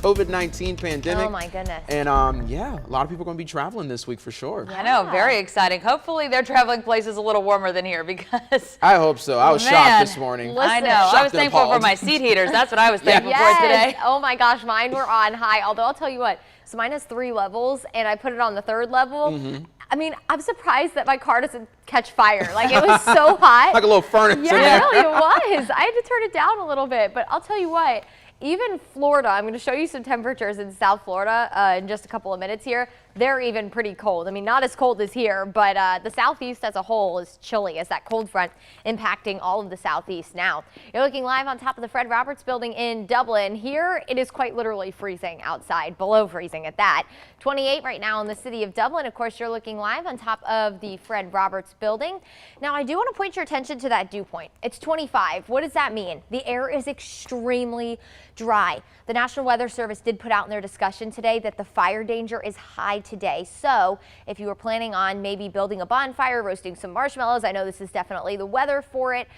COVID-19 pandemic. Oh my goodness. And yeah, a lot of people are going to be traveling this week for sure. I know, very exciting. Hopefully they're traveling places a little warmer than here because I hope so. I was shocked this morning. I know. I was thankful for my seat heaters. That's what I was thankful for today. Oh my gosh, mine were on high. Although I'll tell you what, so mine has 3 levels and I put it on the 3rd level. I mean, I'm surprised that my car doesn't catch fire. Like, it was so hot. Like a little furnace in there. Yeah, really, it was. I had to turn it down a little bit. But I'll tell you what, even Florida, I'm going to show you some temperatures in South Florida in just a couple of minutes here. They're even pretty cold. I mean, not as cold as here, but the southeast as a whole is chilly as that cold front impacting all of the southeast now. You're looking live on top of the Fred Roberts building in Dublin. Here, it is quite literally freezing outside, below freezing at that. 28 right now in the city of Dublin. Of course, you're looking live on top of the Fred Roberts building. Now, I do want to point your attention to that dew point. It's 25. What does that mean? The air is extremely dry. The National Weather Service did put out in their discussion today that the fire danger is high today. So if you were planning on maybe building a bonfire, roasting some marshmallows, I know this is definitely the weather for it.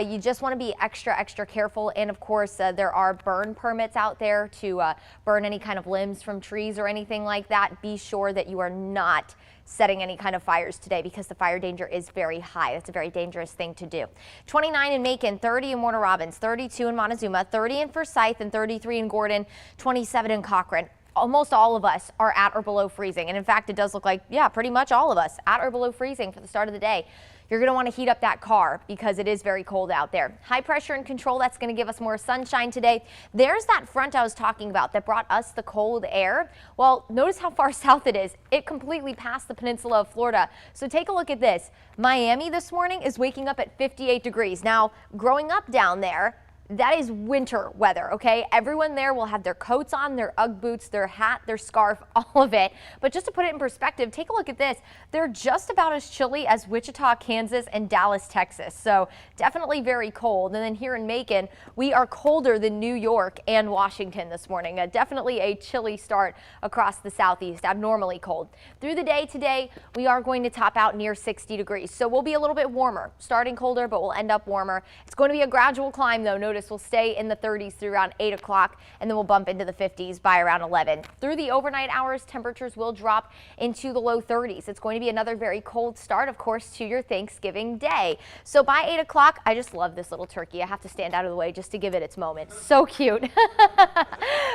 You just want to be extra careful. And of course, there are burn permits out there to burn any kind of limbs from trees or anything like that. Be sure that you are not setting any kind of fires today because the fire danger is very high. That's a very dangerous thing to do. 29 in Macon, 30 in Warner Robins, 32 in Montezuma, 30 in Forsyth, and 33 in Gordon, 27 in Cochrane. Almost all of us are at or below freezing. And in fact, it does look like, yeah, pretty much all of us at or below freezing for the start of the day. You're going to want to heat up that car because it is very cold out there. High pressure and control, that's going to give us more sunshine today. There's that front I was talking about that brought us the cold air. Well, notice how far south it is. It completely passed the peninsula of Florida. So take a look at this. Miami this morning is waking up at 58 degrees. Now, growing up down there, that is winter weather, okay? Everyone there will have their coats on, their Ugg boots, their hat, their scarf, all of it. But just to put it in perspective, take a look at this. They're just about as chilly as Wichita, Kansas, and Dallas, Texas. So definitely very cold. And then here in Macon, we are colder than New York and Washington this morning. Definitely a chilly start across the southeast, abnormally cold. Through the day today, we are going to top out near 60 degrees. So we'll be a little bit warmer, starting colder, but we'll end up warmer. It's going to be a gradual climb, though. Notice we'll stay in the 30s through around 8 o'clock, and then we'll bump into the 50s by around 11. Through the overnight hours, temperatures will drop into the low 30s. It's going to be another very cold start, of course, to your Thanksgiving day. So by 8 o'clock, I just love this little turkey. I have to stand out of the way just to give it its moment. So cute.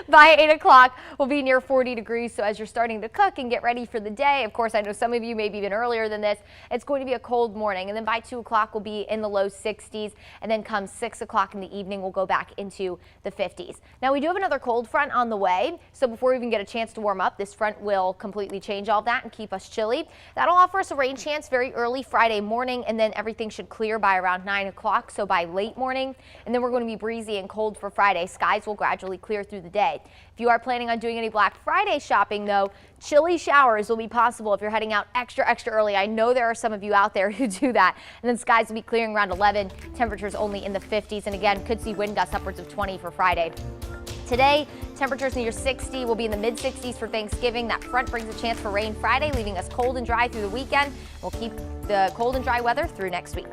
By 8 o'clock, we'll be near 40 degrees. So as you're starting to cook and get ready for the day, of course, I know some of you maybe even earlier than this, it's going to be a cold morning. And then by 2 o'clock, we'll be in the low 60s. And then come 6 o'clock in the evening, we'll go back into the 50s. Now, we do have another cold front on the way. So before we even get a chance to warm up, this front will completely change all that and keep us chilly. That'll offer us a rain chance very early Friday morning, and then everything should clear by around 9 o'clock. So by late morning, and then we're going to be breezy and cold for Friday. Skies will gradually clear through the day. If you are planning on doing any Black Friday shopping, though, chilly showers will be possible if you're heading out extra early. I know there are some of you out there who do that. And then skies will be clearing around 11. Temperatures only in the 50s. And again, could see wind gusts upwards of 20 for Friday. Today, temperatures near 60. Will be in the mid 60s for Thanksgiving. That front brings a chance for rain Friday, leaving us cold and dry through the weekend. We'll keep the cold and dry weather through next week.